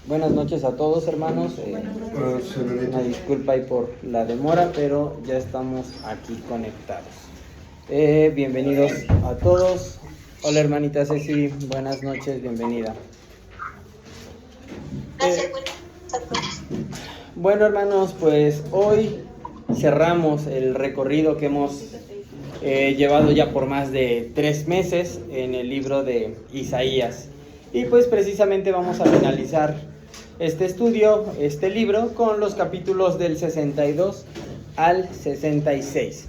Buenas noches a todos, hermanos. Una disculpa ahí por la demora, pero ya estamos aquí conectados. Bienvenidos a todos. Hola, hermanita Ceci, buenas noches, bienvenida. Bueno, hermanos, pues hoy cerramos el recorrido que hemos llevado ya por más de 3 meses en el libro de Isaías. Y pues precisamente vamos a finalizar este estudio, este libro, con los capítulos del 62 al 66.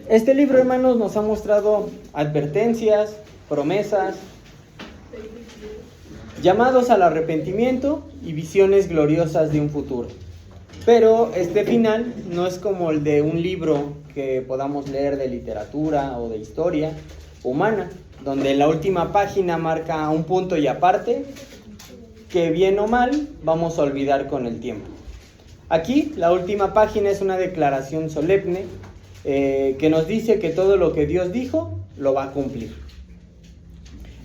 Este libro, hermanos, nos ha mostrado advertencias, promesas, llamados al arrepentimiento y visiones gloriosas de un futuro. Pero este final no es como el de un libro que podamos leer de literatura o de historia humana, donde la última página marca un punto y aparte, que bien o mal vamos a olvidar con el tiempo. Aquí la última página es una declaración solemne que nos dice que todo lo que Dios dijo lo va a cumplir.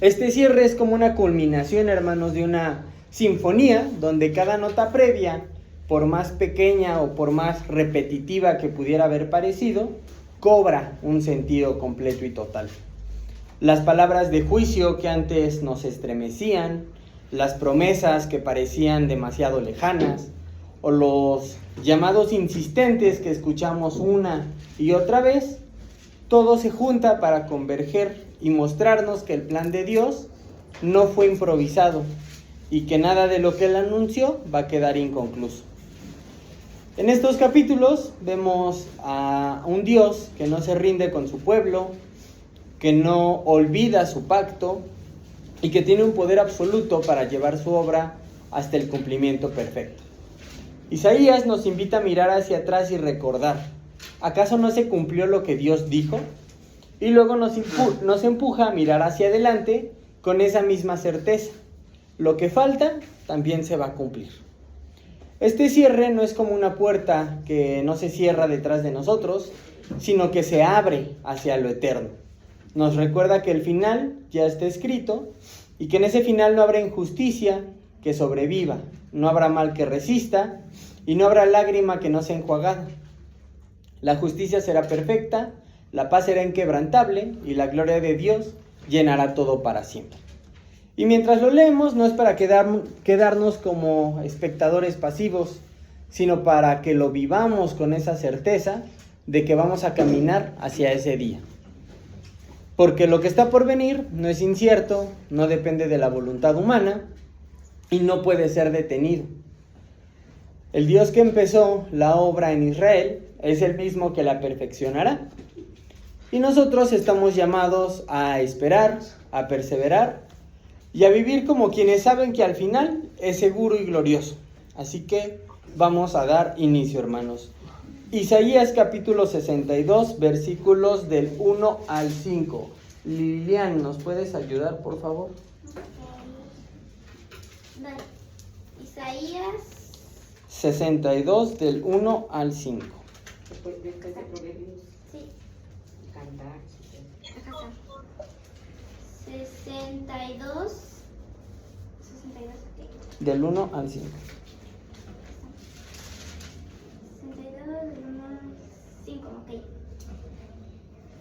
Este cierre es como una culminación, hermanos, de una sinfonía donde cada nota previa, por más pequeña o por más repetitiva que pudiera haber parecido, cobra un sentido completo y total. Las palabras de juicio que antes nos estremecían, las promesas que parecían demasiado lejanas, o los llamados insistentes que escuchamos una y otra vez, todo se junta para converger y mostrarnos que el plan de Dios no fue improvisado y que nada de lo que Él anunció va a quedar inconcluso. En estos capítulos vemos a un Dios que no se rinde con su pueblo, que no olvida su pacto y que tiene un poder absoluto para llevar su obra hasta el cumplimiento perfecto. Isaías nos invita a mirar hacia atrás y recordar, ¿acaso no se cumplió lo que Dios dijo? Y luego nos empuja a mirar hacia adelante con esa misma certeza. Lo que falta también se va a cumplir. Este cierre no es como una puerta que no se cierra detrás de nosotros, sino que se abre hacia lo eterno. Nos recuerda que el final ya está escrito y que en ese final no habrá injusticia que sobreviva, no habrá mal que resista y no habrá lágrima que no sea enjuagada. La justicia será perfecta, la paz será inquebrantable y la gloria de Dios llenará todo para siempre. Y mientras lo leemos no es para quedarnos como espectadores pasivos, sino para que lo vivamos con esa certeza de que vamos a caminar hacia ese día. Porque lo que está por venir no es incierto, no depende de la voluntad humana y no puede ser detenido. El Dios que empezó la obra en Israel es el mismo que la perfeccionará. Y nosotros estamos llamados a esperar, a perseverar y a vivir como quienes saben que al final es seguro y glorioso. Así que vamos a dar inicio, hermanos. Isaías capítulo 62, versículos del 1 al 5. Lilian, ¿nos puedes ayudar, por favor? Vale. Isaías 62, del 1 al 5. Después de Proverbios, sí, cantar. acá está. 62, ok. Del 1 al 5. 62, 5, ok.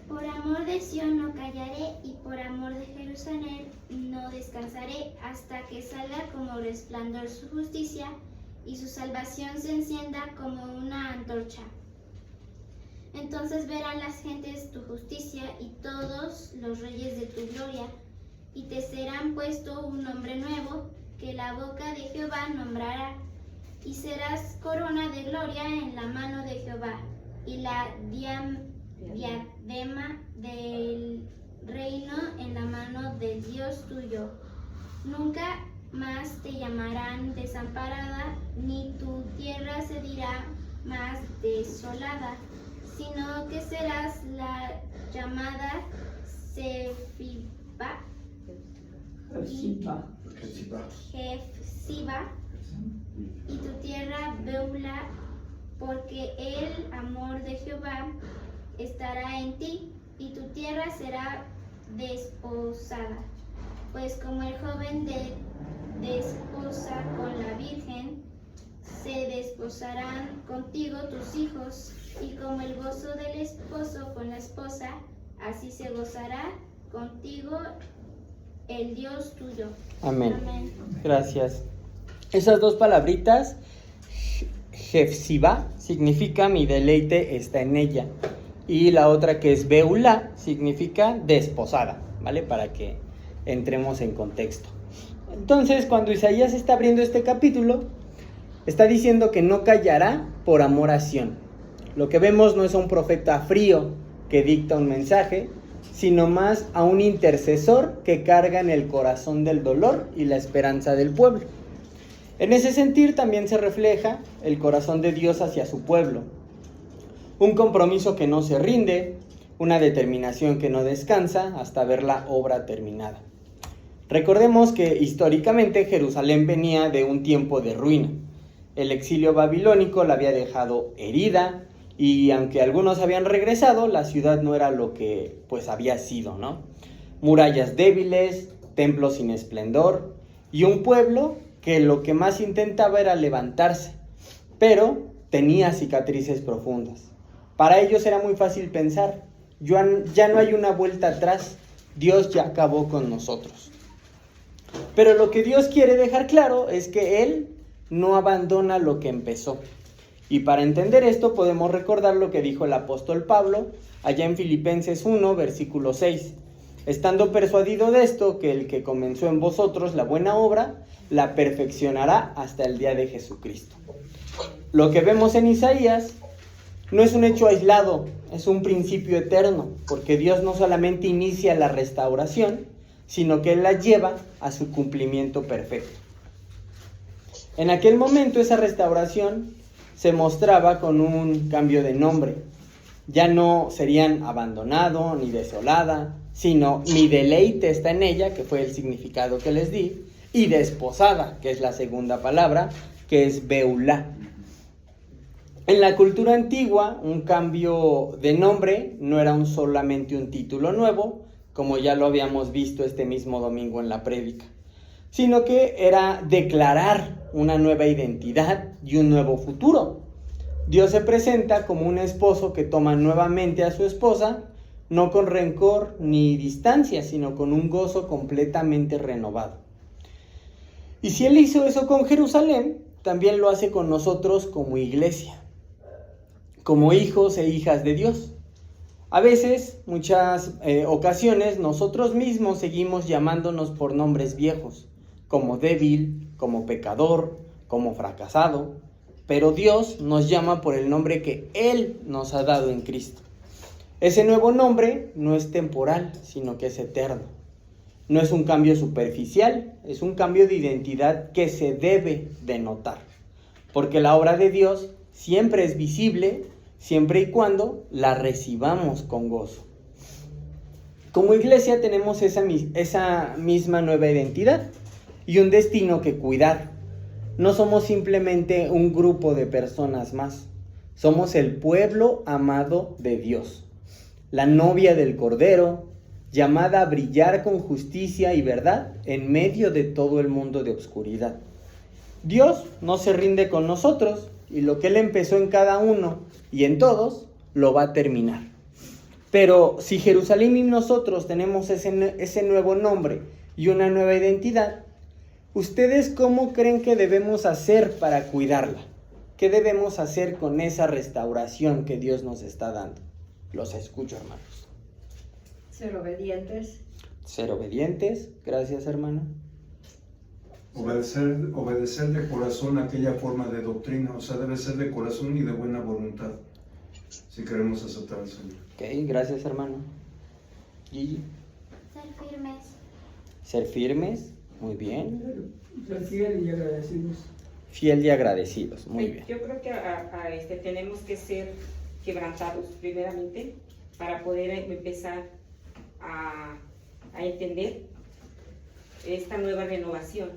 Por amor de Sión no callaré y por amor de Jerusalén no descansaré hasta que salga como resplandor su justicia y su salvación se encienda como una antorcha. Entonces verán las gentes tu justicia y todos los reyes de tu gloria, y te serán puesto un nombre nuevo que la boca de Jehová nombrará, y serás corona de gloria en la mano de Jehová, y la diadema del reino en la mano del Dios tuyo. Nunca más te llamarán desamparada, ni tu tierra se dirá más desolada, sino que serás la llamada Jefsiba, y tu tierra Beula, porque el amor de Jehová estará en ti, y tu tierra será desposada, pues como el joven de desposa con la Virgen, se desposarán contigo tus hijos, y como el gozo del esposo con la esposa, así se gozará contigo el Dios tuyo. Amén. Amén. Gracias. Esas dos palabritas, Jefsibá, significa mi deleite está en ella. Y la otra que es Beulá, significa desposada, ¿vale? Para que entremos en contexto. Entonces, cuando Isaías está abriendo este capítulo, está diciendo que no callará por amor a Sión. Lo que vemos no es a un profeta frío que dicta un mensaje, sino más a un intercesor que carga en el corazón del dolor y la esperanza del pueblo. En ese sentir también se refleja el corazón de Dios hacia su pueblo. Un compromiso que no se rinde, una determinación que no descansa hasta ver la obra terminada. Recordemos que históricamente Jerusalén venía de un tiempo de ruina. El exilio babilónico la había dejado herida y aunque algunos habían regresado, la ciudad no era lo que pues había sido, ¿no? Murallas débiles, templos sin esplendor y un pueblo que lo que más intentaba era levantarse, pero tenía cicatrices profundas. Para ellos era muy fácil pensar, ya no hay una vuelta atrás, Dios ya acabó con nosotros. Pero lo que Dios quiere dejar claro es que Él no abandona lo que empezó. Y para entender esto podemos recordar lo que dijo el apóstol Pablo allá en Filipenses 1, versículo 6. Estando persuadido de esto, que el que comenzó en vosotros la buena obra, la perfeccionará hasta el día de Jesucristo. Lo que vemos en Isaías no es un hecho aislado, es un principio eterno, porque Dios no solamente inicia la restauración, sino que Él la lleva a su cumplimiento perfecto. En aquel momento esa restauración se mostraba con un cambio de nombre. Ya no serían abandonado ni desolada, sino mi deleite está en ella, que fue el significado que les di, y desposada, que es la segunda palabra, que es Beulá. En la cultura antigua, un cambio de nombre no era solamente un título nuevo, como ya lo habíamos visto este mismo domingo en la prédica, sino que era declarar una nueva identidad y un nuevo futuro. Dios se presenta como un esposo que toma nuevamente a su esposa, no con rencor ni distancia, sino con un gozo completamente renovado. Y si Él hizo eso con Jerusalén, también lo hace con nosotros como iglesia, como hijos e hijas de Dios. A veces, muchas ocasiones, nosotros mismos seguimos llamándonos por nombres viejos, como débil, como pecador, como fracasado, pero Dios nos llama por el nombre que Él nos ha dado en Cristo. Ese nuevo nombre no es temporal, sino que es eterno. No es un cambio superficial, es un cambio de identidad que se debe de notar, porque la obra de Dios siempre es visible, siempre y cuando la recibamos con gozo. Como iglesia tenemos esa misma nueva identidad y un destino que cuidar. No somos simplemente un grupo de personas más, somos el pueblo amado de Dios, la novia del Cordero, llamada a brillar con justicia y verdad en medio de todo el mundo de oscuridad. Dios no se rinde con nosotros y lo que Él empezó en cada uno y en todos, lo va a terminar. Pero si Jerusalén y nosotros tenemos ese nuevo nombre y una nueva identidad, ¿ustedes cómo creen que debemos hacer para cuidarla? ¿Qué debemos hacer con esa restauración que Dios nos está dando? Los escucho, hermanos. Ser obedientes. Ser obedientes. Gracias, hermana. Obedecer de corazón aquella forma de doctrina, o sea, debe ser de corazón y de buena voluntad, si queremos aceptar al Señor. Ok, gracias, hermano. Gigi. Ser firmes. Ser firmes, muy bien. Ser fieles y agradecidos. Fiel y agradecidos, muy bien. Yo creo que tenemos que ser quebrantados primeramente para poder empezar a entender esta nueva renovación.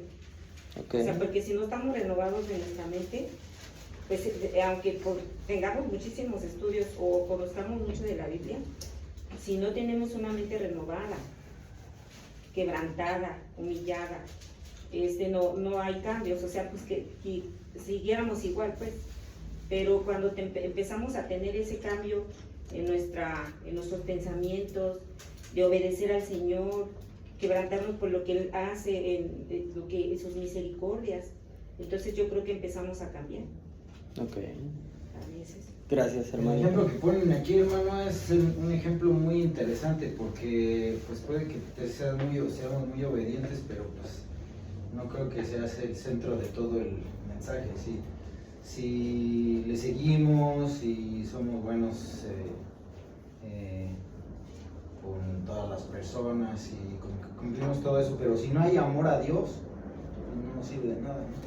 Okay. O sea, porque si no estamos renovados en nuestra mente, pues aunque tengamos muchísimos estudios o conozcamos mucho de la Biblia, si no tenemos una mente renovada, quebrantada, humillada, no hay cambios, o sea, pues que siguiéramos igual, pues. Pero cuando empezamos a tener ese cambio en nuestros pensamientos, de obedecer al Señor, quebrantarnos por lo que Él hace, en sus misericordias, entonces yo creo que empezamos a cambiar. Ok. A veces. Gracias, El hermano. ejemplo que ponen aquí, hermano, es un ejemplo muy interesante porque pues puede que seamos muy obedientes, pero pues no creo que sea el centro de todo el mensaje. ¿Sí? Si le seguimos y somos buenos con todas las personas y cumplimos todo eso, pero si no hay amor a Dios, no nos sirve de nada, ¿no?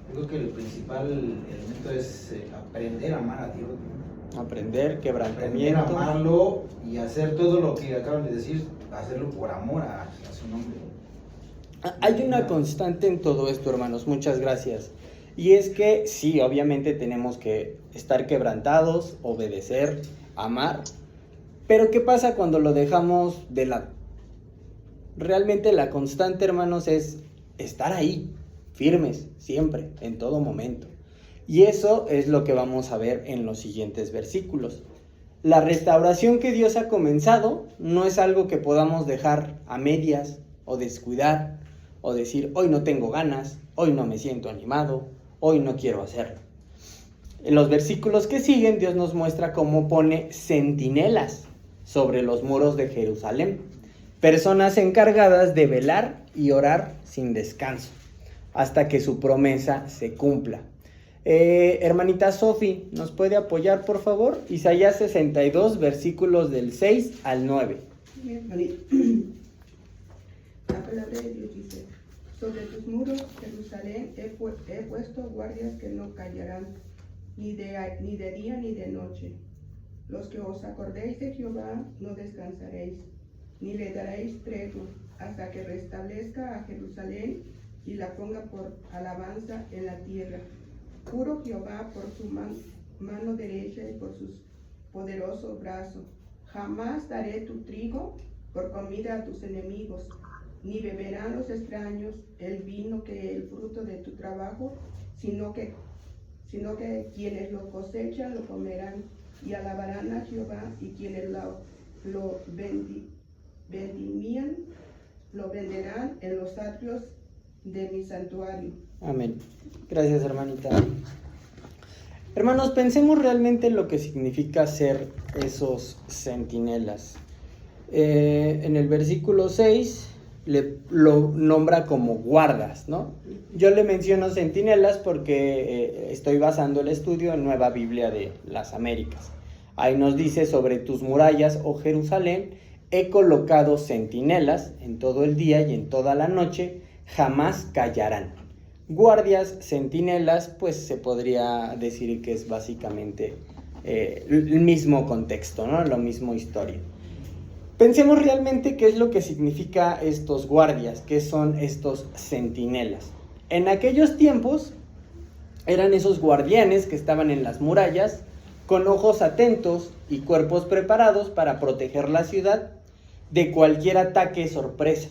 Yo creo que el principal elemento es aprender a amar a Dios, ¿no? Aprender, quebrantamiento. Aprender a amarlo y hacer todo lo que acaban de decir, hacerlo por amor a su nombre. Hay una constante en todo esto, hermanos, muchas gracias. Y es que sí, obviamente tenemos que estar quebrantados, obedecer, amar. Pero ¿qué pasa cuando lo dejamos de lado? Realmente la constante, hermanos, es estar ahí, firmes, siempre, en todo momento. Y eso es lo que vamos a ver en los siguientes versículos. La restauración que Dios ha comenzado no es algo que podamos dejar a medias o descuidar o decir, hoy no tengo ganas, hoy no me siento animado, hoy no quiero hacerlo. En los versículos que siguen, Dios nos muestra cómo pone centinelas sobre los muros de Jerusalén, personas encargadas de velar y orar sin descanso, hasta que su promesa se cumpla. Hermanita Sofi, ¿nos puede apoyar, por favor? Isaías 62, versículos del 6 al 9. La palabra de Dios dice: sobre tus muros, Jerusalén, he puesto guardias que no callarán, ni de día ni de noche. Los que os acordéis de Jehová no descansaréis, ni le daréis tregua, hasta que restablezca a Jerusalén y la ponga por alabanza en la tierra. Juro Jehová por su mano derecha y por su poderoso brazo. Jamás daré tu trigo por comida a tus enemigos, ni beberán los extraños el vino que el fruto de tu trabajo, sino que quienes lo cosechan lo comerán y alabarán a Jehová, y quienes lo vendimían lo venderán en los atrios de mi santuario. Amén. Gracias, hermanita. Hermanos, pensemos realmente en lo que significa ser esos centinelas. En el versículo 6 lo nombra como guardas, ¿no? Yo le menciono centinelas porque estoy basando el estudio en Nueva Biblia de las Américas. Ahí nos dice: sobre tus murallas, oh Jerusalén, he colocado centinelas en todo el día y en toda la noche, jamás callarán. Guardias, centinelas, pues se podría decir que es básicamente el mismo contexto, ¿no? Lo mismo historia. Pensemos realmente qué es lo que significa estos guardias, qué son estos centinelas. En aquellos tiempos eran esos guardianes que estaban en las murallas, con ojos atentos y cuerpos preparados para proteger la ciudad de cualquier ataque sorpresa.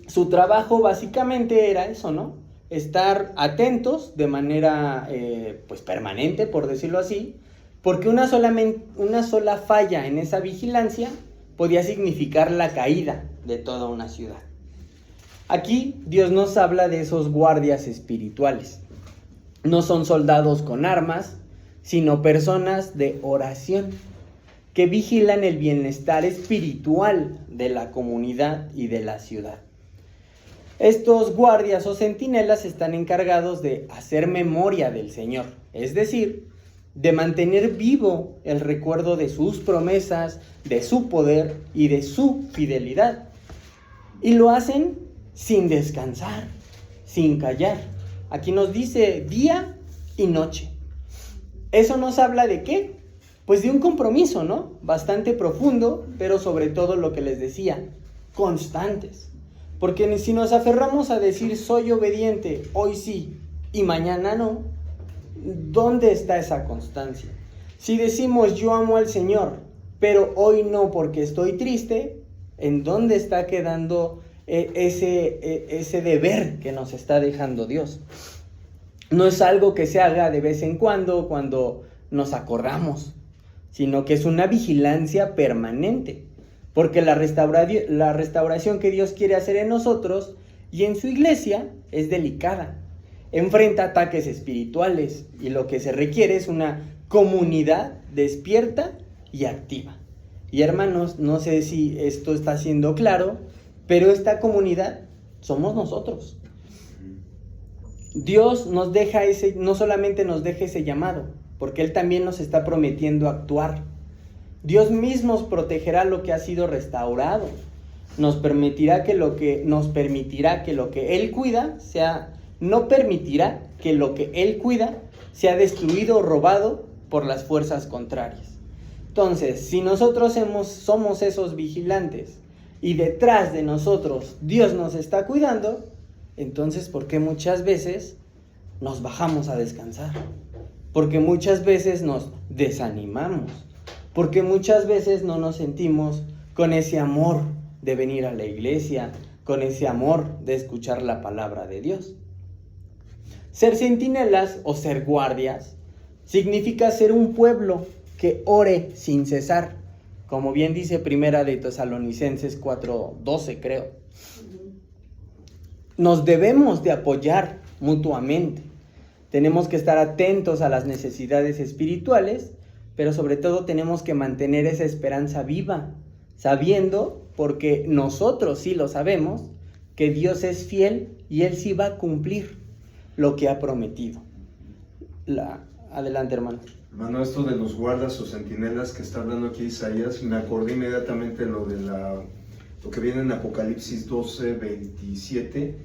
Su trabajo básicamente era eso, ¿no? Estar atentos de manera pues permanente, por decirlo así, porque una sola falla en esa vigilancia podía significar la caída de toda una ciudad. Aquí Dios nos habla de esos guardias espirituales. No son soldados con armas, sino personas de oración que vigilan el bienestar espiritual de la comunidad y de la ciudad. Estos guardias o centinelas están encargados de hacer memoria del Señor, es decir, de mantener vivo el recuerdo de sus promesas, de su poder y de su fidelidad. Y lo hacen sin descansar, sin callar. Aquí nos dice día y noche. ¿Eso nos habla de qué? Pues de un compromiso, ¿no? Bastante profundo, pero sobre todo lo que les decía, constantes. Porque si nos aferramos a decir soy obediente, hoy sí y mañana no, ¿dónde está esa constancia? Si decimos yo amo al Señor, pero hoy no porque estoy triste, ¿en dónde está quedando ese deber que nos está dejando Dios. No es algo que se haga de vez en cuando nos acordamos, sino que es una vigilancia permanente, porque la restauración que Dios quiere hacer en nosotros y en su iglesia es delicada. Enfrenta ataques espirituales y lo que se requiere es una comunidad despierta y activa. Y hermanos, no sé si esto está siendo claro, pero esta comunidad somos nosotros. Dios nos deja no solamente nos deja ese llamado, porque Él también nos está prometiendo actuar. Dios mismo protegerá lo que ha sido restaurado. Nos permitirá que lo que Él cuida no permitirá que lo que Él cuida sea destruido o robado por las fuerzas contrarias. Entonces, si nosotros somos esos vigilantes y detrás de nosotros Dios nos está cuidando, entonces, ¿por qué muchas veces nos bajamos a descansar? Porque muchas veces nos desanimamos, porque muchas veces no nos sentimos con ese amor de venir a la iglesia, con ese amor de escuchar la palabra de Dios. Ser centinelas o ser guardias significa ser un pueblo que ore sin cesar, como bien dice Primera de Tesalonicenses 4:12, creo. Nos debemos de apoyar mutuamente. Tenemos que estar atentos a las necesidades espirituales, pero sobre todo tenemos que mantener esa esperanza viva, sabiendo, porque nosotros sí lo sabemos, que Dios es fiel y Él sí va a cumplir lo que ha prometido. Adelante, hermano. Hermano, esto de los guardas o centinelas que está hablando aquí Isaías, me acordé inmediatamente lo que viene en Apocalipsis 12:27,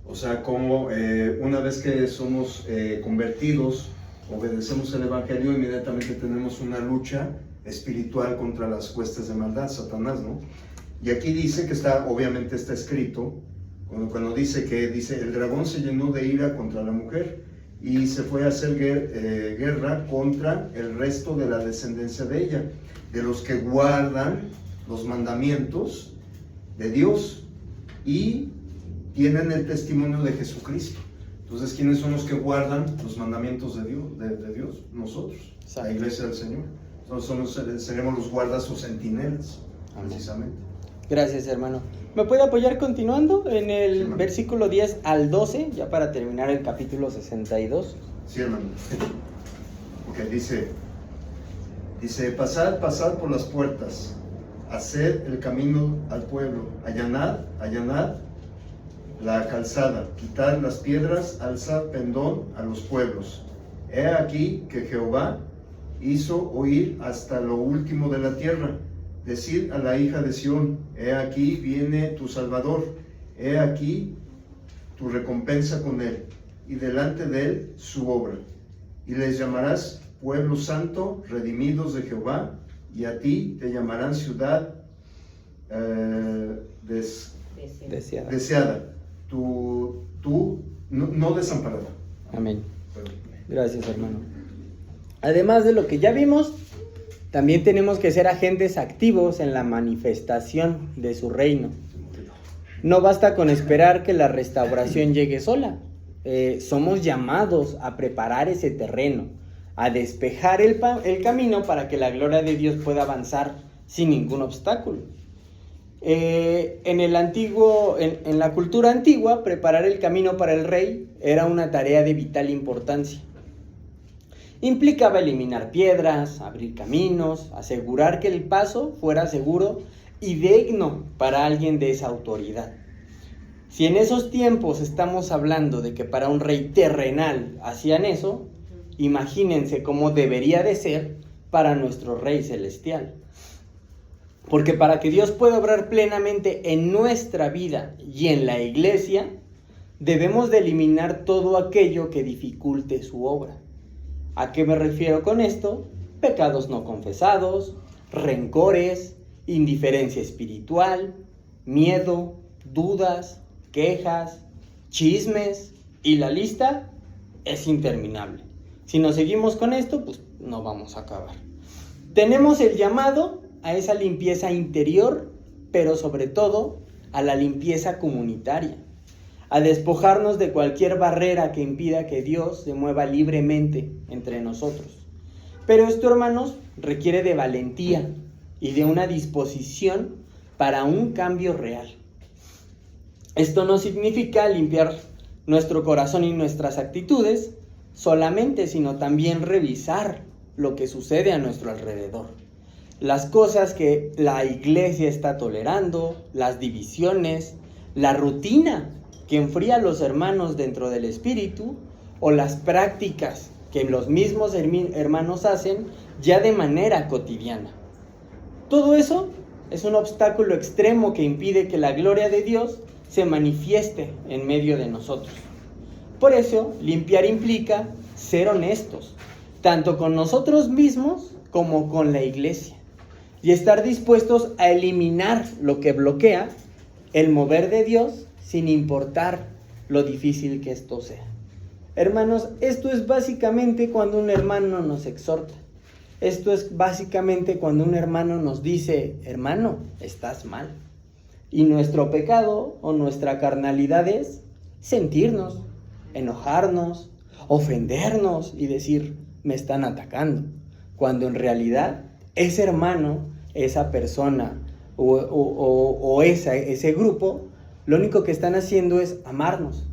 o sea, como una vez que somos convertidos, obedecemos el Evangelio, inmediatamente tenemos una lucha espiritual contra las huestes de maldad, Satanás, ¿no? Y aquí dice que obviamente está escrito, cuando dice el dragón se llenó de ira contra la mujer y se fue a hacer guerra contra el resto de la descendencia de ella, de los que guardan los mandamientos de Dios y tienen el testimonio de Jesucristo. Entonces, ¿quiénes son los que guardan los mandamientos de Dios? Nosotros, exacto, la iglesia del Señor. Entonces seremos los guardas o centinelas, precisamente. Gracias, hermano. ¿Me puede apoyar continuando en el Sí, versículo 10 al 12, ya para terminar el capítulo 62? Sí, hermano. Ok, dice, pasad por las puertas, haced el camino al pueblo, allanad la calzada, quitad las piedras, alzad pendón a los pueblos. He aquí que Jehová hizo oír hasta lo último de la tierra. Decid a la hija de Sión, he aquí viene tu Salvador, he aquí tu recompensa con él, y delante de él su obra. Y les llamarás pueblo santo, redimidos de Jehová, y a ti te llamarán ciudad deseada. Tú no desamparada. Amén. Gracias, hermano. Además de lo que ya vimos, también tenemos que ser agentes activos en la manifestación de su reino. No basta con esperar que la restauración llegue sola. Somos llamados a preparar ese terreno, a despejar el camino para que la gloria de Dios pueda avanzar sin ningún obstáculo. En la cultura antigua, preparar el camino para el rey era una tarea de vital importancia. Implicaba eliminar piedras, abrir caminos, asegurar que el paso fuera seguro y digno para alguien de esa autoridad. Si en esos tiempos estamos hablando de que para un rey terrenal hacían eso, imagínense cómo debería de ser para nuestro rey celestial. Porque para que Dios pueda obrar plenamente en nuestra vida y en la iglesia, debemos de eliminar todo aquello que dificulte su obra. ¿A qué me refiero con esto? Pecados no confesados, rencores, indiferencia espiritual, miedo, dudas, quejas, chismes, y la lista es interminable. Si nos seguimos con esto, pues no vamos a acabar. Tenemos el llamado a esa limpieza interior, pero sobre todo a la limpieza comunitaria, a despojarnos de cualquier barrera que impida que Dios se mueva libremente entre nosotros. Pero esto, hermanos, requiere de valentía y de una disposición para un cambio real. Esto no significa limpiar nuestro corazón y nuestras actitudes solamente, sino también revisar lo que sucede a nuestro alrededor. Las cosas que la iglesia está tolerando, las divisiones, la rutina que enfría a los hermanos dentro del espíritu, o las prácticas que los mismos hermanos hacen ya de manera cotidiana. Todo eso es un obstáculo extremo que impide que la gloria de Dios se manifieste en medio de nosotros. Por eso, limpiar implica ser honestos, tanto con nosotros mismos como con la iglesia, y estar dispuestos a eliminar lo que bloquea el mover de Dios sin importar lo difícil que esto sea. Hermanos, esto es básicamente cuando un hermano nos exhorta. Esto es básicamente cuando un hermano nos dice: hermano, estás mal. Y nuestro pecado o nuestra carnalidad es sentirnos, enojarnos, ofendernos y decir: me están atacando. Cuando en realidad ese hermano, esa persona o ese grupo, lo único que están haciendo es amarnos,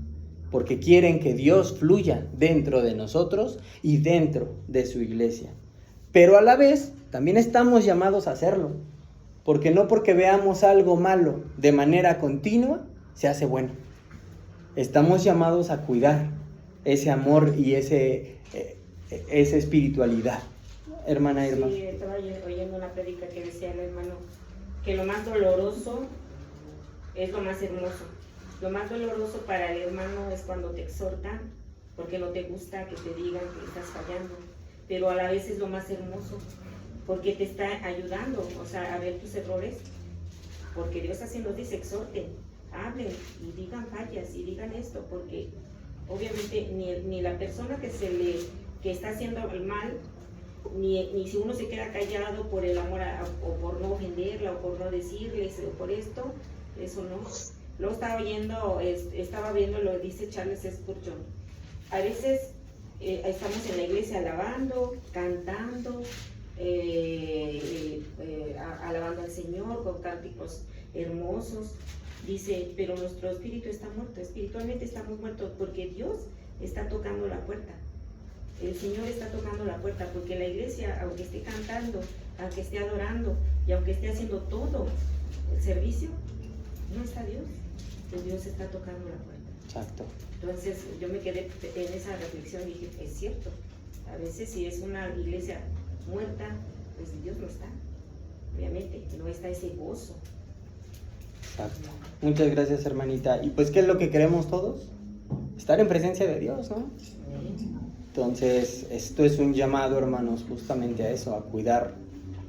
porque quieren que Dios fluya dentro de nosotros y dentro de su iglesia. Pero a la vez también estamos llamados a hacerlo, porque no porque veamos algo malo de manera continua se hace bueno. Estamos llamados a cuidar ese amor y esa espiritualidad. Hermana Irma. Sí, estaba oyendo una prédica que decía el hermano que lo más doloroso es lo más hermoso. Lo más doloroso para el hermano es cuando te exhortan, porque no te gusta que te digan que estás fallando, pero a la vez es lo más hermoso, porque te está ayudando, o sea, a ver tus errores, porque Dios así nos dice: exhorten, hablen y digan fallas y digan esto, porque obviamente ni la persona que está haciendo el mal, ni si uno se queda callado por el amor o por no ofenderla o por no decirles o por esto, eso no. Luego estaba viendo lo que dice Charles Spurgeon. A veces estamos en la iglesia alabando, cantando, alabando al Señor con cánticos hermosos. Dice, pero nuestro espíritu está muerto, espiritualmente estamos muertos, porque Dios está tocando la puerta. El Señor está tocando la puerta, porque la iglesia, aunque esté cantando, aunque esté adorando y aunque esté haciendo todo el servicio, no está Dios. Pues Dios está tocando la puerta. Exacto. Entonces yo me quedé en esa reflexión y dije, es cierto, a veces si es una iglesia muerta, pues Dios no está, obviamente, no está ese gozo. Exacto. Muchas gracias, hermanita. Y pues, ¿qué es lo que queremos todos? Estar en presencia de Dios, ¿no? Entonces, esto es un llamado, hermanos, justamente a eso, a cuidar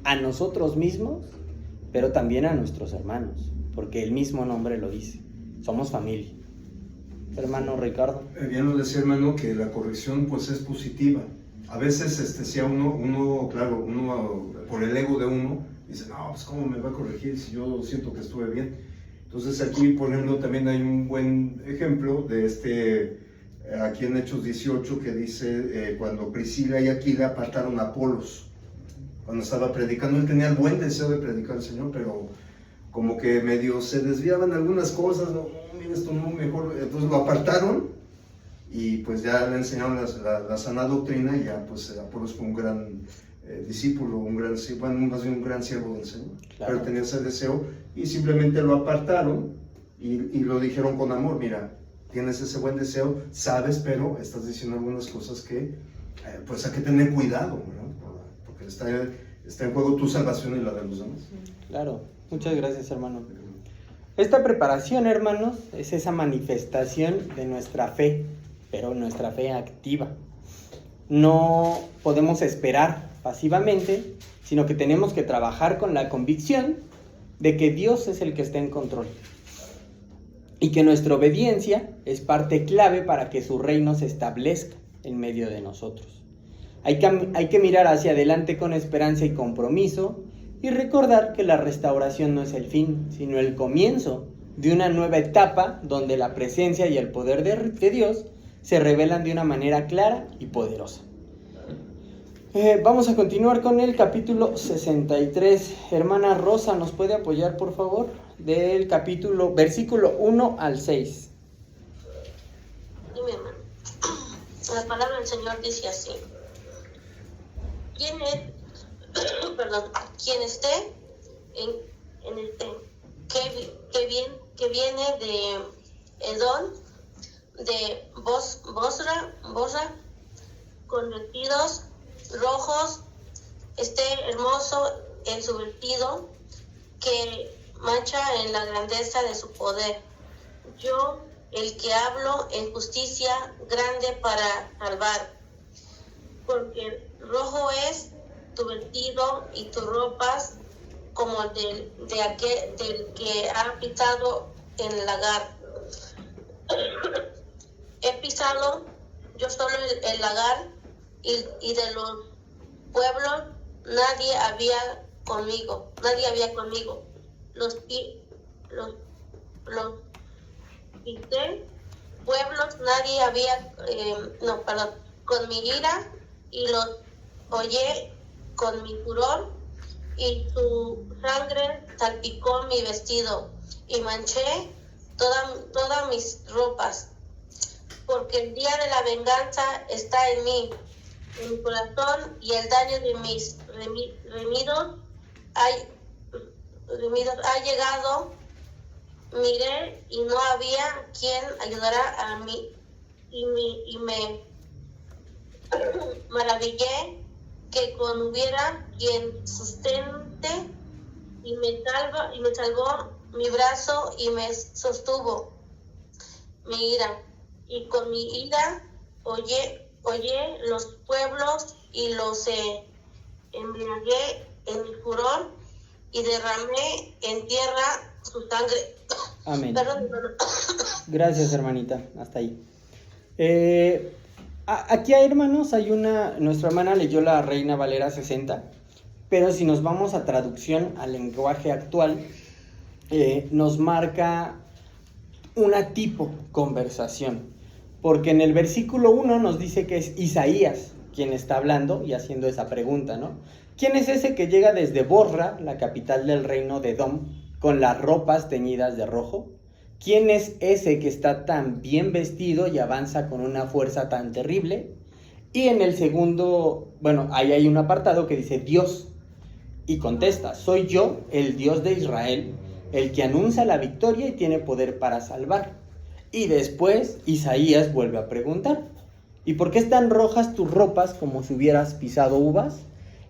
a nosotros mismos, pero también a nuestros hermanos, porque el mismo nombre lo dice, somos familia. Hermano Ricardo. Bien lo decía, hermano, que la corrección pues es positiva. A veces si a uno por el ego de uno dice: no, pues cómo me va a corregir si yo siento que estuve bien. Entonces aquí, por ejemplo, también hay un buen ejemplo de aquí en Hechos 18, que dice cuando Priscila y Aquila apartaron a Apolos. Cuando estaba predicando, él tenía el buen deseo de predicar al Señor, pero como que medio se desviaban algunas cosas, no, mira, esto no, mejor, entonces lo apartaron y pues ya le enseñaron la sana doctrina, y ya pues Apolos fue un gran discípulo, más bien un gran siervo del Señor. Claro. Pero tenía ese deseo y simplemente lo apartaron y lo dijeron con amor: mira, tienes ese buen deseo, sabes, pero estás diciendo algunas cosas que pues hay que tener cuidado, ¿no? Porque está en juego tu salvación y la de los demás. Claro, muchas gracias, hermano. Esta preparación, hermanos, es esa manifestación de nuestra fe, pero nuestra fe activa. No podemos esperar pasivamente, sino que tenemos que trabajar con la convicción de que Dios es el que está en control y que nuestra obediencia es parte clave para que su reino se establezca en medio de nosotros. Hay que mirar hacia adelante con esperanza y compromiso y recordar que la restauración no es el fin, sino el comienzo de una nueva etapa donde la presencia y el poder de Dios se revelan de una manera clara y poderosa. Vamos a continuar con el capítulo 63. Hermana Rosa, ¿nos puede apoyar, por favor? Del capítulo, versículo 1 al 6. Dime, hermano. La palabra del Señor dice así. Quien esté que viene de Edom, de Bosra, con vestidos rojos, esté hermoso en su vestido, que mancha en la grandeza de su poder. Yo, el que hablo en justicia grande para salvar, porque rojo es tu vestido y tus ropas como del que ha pisado el lagar. He pisado yo solo el lagar, y de los pueblos nadie había conmigo. Los pisé pueblos, nadie había, con mi ira, y los hollé con mi furor, y su sangre salpicó mi vestido, y manché todas mis ropas, porque el día de la venganza está en mi corazón, y el daño de mis remidos ha llegado. Miré y no había quien ayudara a mí, y me maravillé que con hubiera quien sustente, y me salvó mi brazo y me sostuvo mi ira. Y con mi ira hollé los pueblos, y los embriagué en mi furor, y derramé en tierra su sangre. Amén. Perdón, hermano. Gracias, hermanita. Hasta ahí. Aquí, hermanos, nuestra hermana leyó la Reina Valera 60, pero si nos vamos a traducción al lenguaje actual, nos marca una tipo conversación, porque en el versículo 1 nos dice que es Isaías quien está hablando y haciendo esa pregunta, ¿no? ¿Quién es ese que llega desde Bosra, la capital del reino de Edom, con las ropas teñidas de rojo? ¿Quién es ese que está tan bien vestido y avanza con una fuerza tan terrible? Y en el segundo, ahí hay un apartado que dice Dios, y contesta: soy yo, el Dios de Israel, el que anuncia la victoria y tiene poder para salvar. Y después Isaías vuelve a preguntar: ¿y por qué están rojas tus ropas como si hubieras pisado uvas?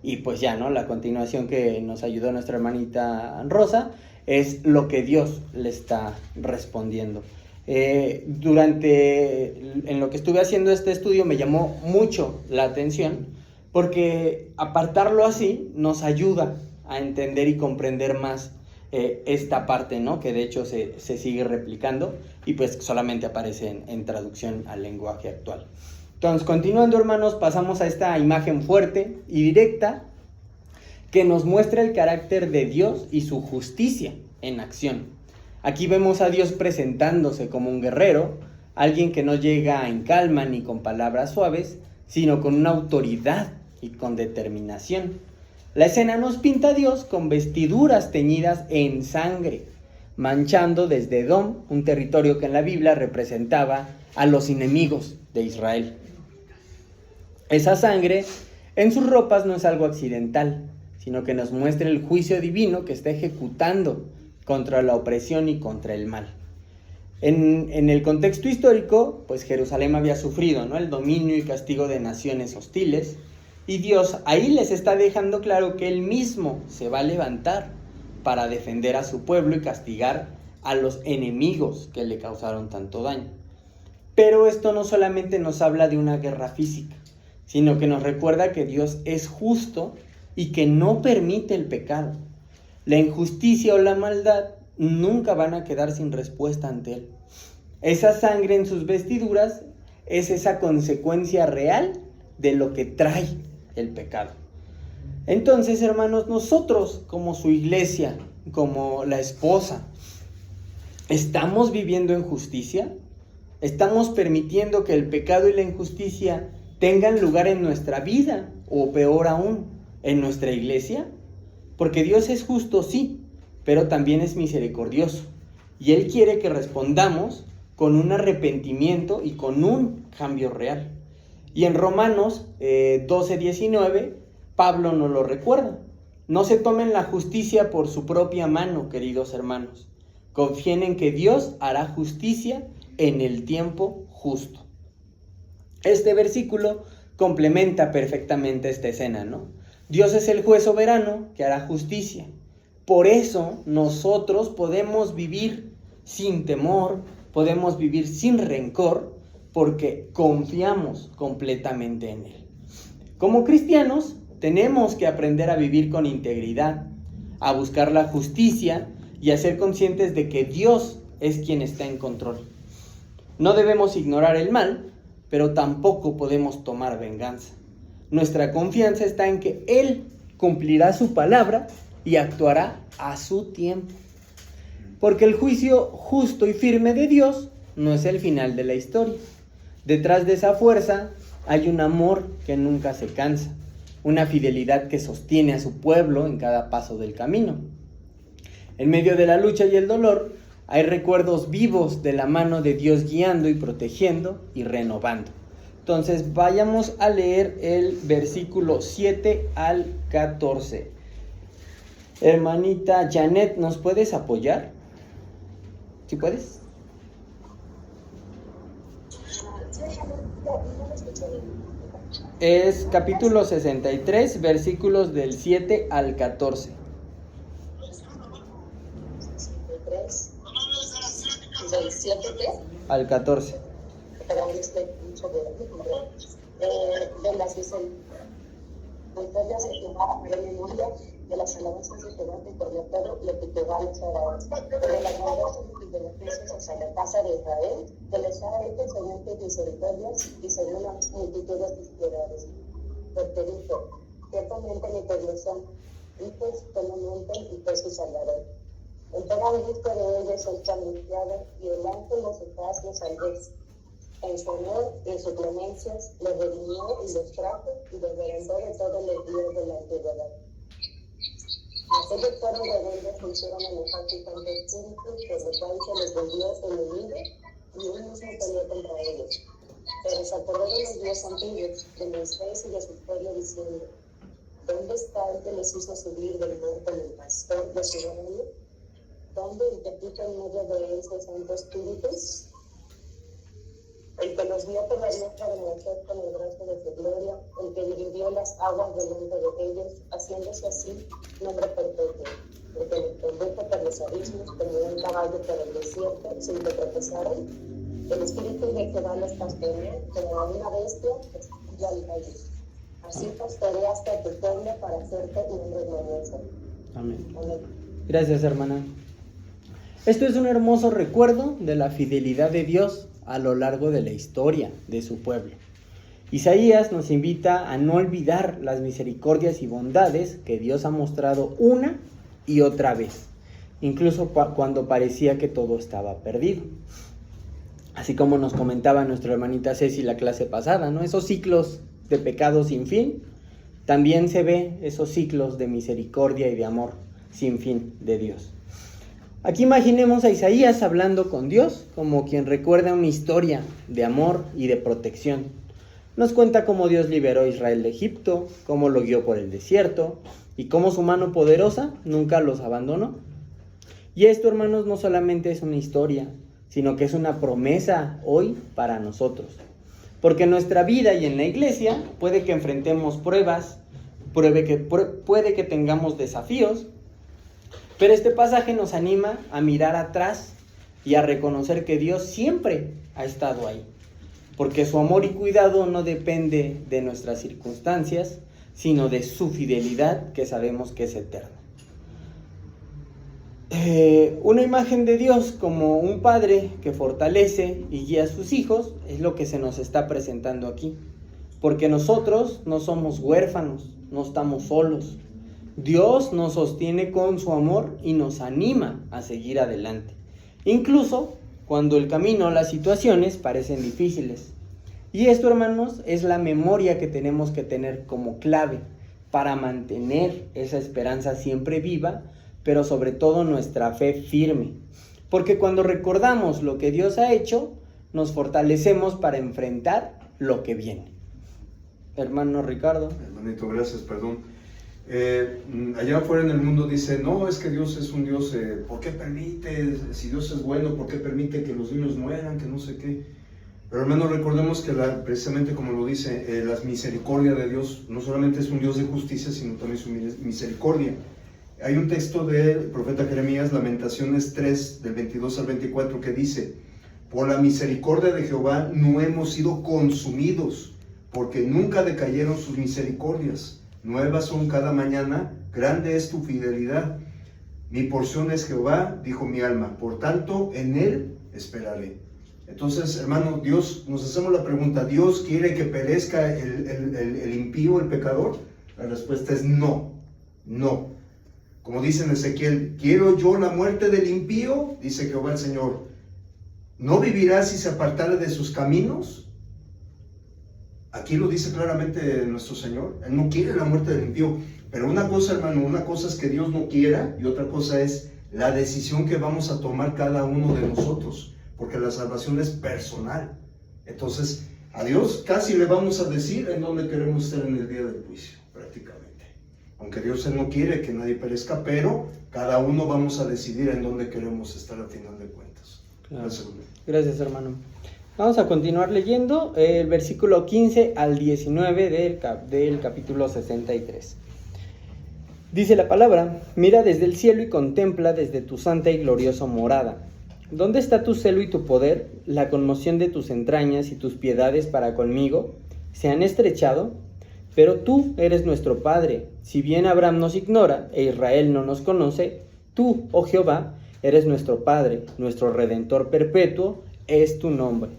Y pues ya, ¿no? La continuación que nos ayudó nuestra hermanita Rosa es lo que Dios le está respondiendo. En lo que estuve haciendo este estudio me llamó mucho la atención, porque apartarlo así nos ayuda a entender y comprender más esta parte, ¿no? Que de hecho se sigue replicando y pues solamente aparece en traducción al lenguaje actual. Entonces, continuando, hermanos, pasamos a esta imagen fuerte y directa que nos muestra el carácter de Dios y su justicia en acción. Aquí vemos a Dios presentándose como un guerrero, alguien que no llega en calma ni con palabras suaves, sino con una autoridad y con determinación. La escena nos pinta a Dios con vestiduras teñidas en sangre, manchando desde Edom, un territorio que en la Biblia representaba a los enemigos de Israel. Esa sangre en sus ropas no es algo accidental, sino que nos muestra el juicio divino que está ejecutando contra la opresión y contra el mal. En el contexto histórico, pues Jerusalén había sufrido, ¿no?, el dominio y castigo de naciones hostiles, y Dios ahí les está dejando claro que Él mismo se va a levantar para defender a su pueblo y castigar a los enemigos que le causaron tanto daño. Pero esto no solamente nos habla de una guerra física, sino que nos recuerda que Dios es justo y que no permite el pecado. La injusticia o la maldad nunca van a quedar sin respuesta ante Él. Esa sangre en sus vestiduras es esa consecuencia real de lo que trae el pecado. Entonces, hermanos, nosotros como su iglesia, como la esposa, ¿Estamos viviendo en justicia? ¿Estamos permitiendo que el pecado y la injusticia tengan lugar en nuestra vida? O peor aún, en nuestra iglesia. Porque Dios es justo, sí, pero también es misericordioso. Y Él quiere que respondamos con un arrepentimiento y con un cambio real. Y en Romanos 12:19, Pablo nos lo recuerda. No se tomen la justicia por su propia mano, queridos hermanos. Confíen en que Dios hará justicia en el tiempo justo. Este versículo complementa perfectamente esta escena, ¿no? Dios es el juez soberano que hará justicia. Por eso nosotros podemos vivir sin temor, podemos vivir sin rencor, porque confiamos completamente en Él. Como cristianos, tenemos que aprender a vivir con integridad, a buscar la justicia y a ser conscientes de que Dios es quien está en control. No debemos ignorar el mal, pero tampoco podemos tomar venganza. Nuestra confianza está en que Él cumplirá su palabra y actuará a su tiempo. Porque el juicio justo y firme de Dios no es el final de la historia. Detrás de esa fuerza hay un amor que nunca se cansa, una fidelidad que sostiene a su pueblo en cada paso del camino. En medio de la lucha y el dolor, hay recuerdos vivos de la mano de Dios guiando y protegiendo y renovando. Entonces vayamos a leer el versículo 7 al 14. Hermanita Janet, ¿nos puedes apoyar? ¿Sí puedes? Es capítulo 63, versículos del 7 al 14. ¿Del 7 qué? Al 14. Perdón, de las misericordias de Jehová, de memoria de las alabanzas de Jehová, que por todo lo que Jehová les hará, de las bondades y beneficios hacia la casa de Israel, que les ha hecho según tus misericordias y según la multitud de tus piedades. Porque dijo, ciertamente mi perdición, hijos que no mienten y que su salvaré. Entera angustia de ellos está anunciada, y el ángel los paz los salvó. En su honor y en sus clemencias los redimió y los trajo y los derrotó de todos los días de la antigüedad. Aquellos fueron rebeldes se hicieron enojar su santo espíritu, por lo cual se les volvió enemigo y uno mismo peleó contra ellos. Pero se acordó de los días antiguos, de Moisés y de su pueblo, diciendo, ¿dónde está el que les hizo subir del mar con el pastor de su reino? ¿Dónde el que puso en medio de esos santos espíritus? El que los dio por la diestra de Moisés con el brazo de su gloria, el que dividió las aguas delante de ellos, haciéndose así nombre perpetuo, el que los condujo por los abismos como un caballo por el desierto, sin que tropezaran. El espíritu de Jehová los pastoreó como a una bestia que sigue al valle. Así pastoreaste a tu pueblo para hacerte nombre glorioso. Amén. Amén. Gracias, hermana. Esto es un hermoso recuerdo de la fidelidad de Dios a lo largo de la historia de su pueblo. Isaías nos invita a no olvidar las misericordias y bondades que Dios ha mostrado una y otra vez, incluso cuando parecía que todo estaba perdido. Así como nos comentaba nuestra hermanita Ceci la clase pasada, ¿no? Esos ciclos de pecado sin fin, también se ve esos ciclos de misericordia y de amor sin fin de Dios. Aquí imaginemos a Isaías hablando con Dios como quien recuerda una historia de amor y de protección. Nos cuenta cómo Dios liberó a Israel de Egipto, cómo lo guió por el desierto y cómo su mano poderosa nunca los abandonó. Y esto, hermanos, no solamente es una historia, sino que es una promesa hoy para nosotros. Porque en nuestra vida y en la iglesia puede que enfrentemos pruebas, puede que tengamos desafíos, pero este pasaje nos anima a mirar atrás y a reconocer que Dios siempre ha estado ahí, porque su amor y cuidado no depende de nuestras circunstancias, sino de su fidelidad, que sabemos que es eterna. Una imagen de Dios como un padre que fortalece y guía a sus hijos es lo que se nos está presentando aquí, porque nosotros no somos huérfanos, no estamos solos. Dios nos sostiene con su amor y nos anima a seguir adelante. incluso cuando el camino, las situaciones parecen difíciles. Y esto, hermanos, es la memoria que tenemos que tener como clave para mantener esa esperanza siempre viva, pero sobre todo nuestra fe firme. Porque cuando recordamos lo que Dios ha hecho, nos fortalecemos para enfrentar lo que viene. Hermano Ricardo. Hermanito, gracias, perdón. Allá afuera en el mundo dice, no, es que Dios es un Dios, ¿por qué permite? Si Dios es bueno, ¿por qué permite que los niños mueran? Que no sé qué. Pero hermanos, recordemos que precisamente como lo dice, la misericordia de Dios no solamente es un Dios de justicia, sino también su misericordia. Hay un texto del profeta Jeremías, Lamentaciones 3, del 22 al 24, que dice, por la misericordia de Jehová no hemos sido consumidos, porque nunca decayeron sus misericordias. Nuevas son cada mañana, grande es tu fidelidad. Mi porción es Jehová, dijo mi alma, por tanto en él esperaré. Entonces, hermano, Dios, nos hacemos la pregunta, ¿Dios quiere que perezca el impío, el pecador? La respuesta es no, no. Como dice en Ezequiel, ¿quiero yo la muerte del impío? Dice Jehová el Señor. ¿No vivirá si se apartare de sus caminos? Aquí lo dice claramente nuestro Señor. Él no quiere la muerte del impío. Pero una cosa, hermano, una cosa es que Dios no quiera y otra cosa es la decisión que vamos a tomar cada uno de nosotros. Porque la salvación es personal. Entonces, a Dios casi le vamos a decir en dónde queremos estar en el día del juicio, prácticamente. Aunque Dios no quiere que nadie perezca, pero cada uno vamos a decidir en dónde queremos estar al final de cuentas. Claro. Gracias, hermano. Vamos a continuar leyendo el versículo 15 al 19 del capítulo 63. Dice la palabra, mira desde el cielo y contempla desde tu santa y gloriosa morada. ¿Dónde está tu celo y tu poder, la conmoción de tus entrañas y tus piedades para conmigo? ¿Se han estrechado? Pero tú eres nuestro Padre. Si bien Abraham nos ignora e Israel no nos conoce, tú, oh Jehová, eres nuestro Padre, nuestro Redentor perpetuo, es tu nombre.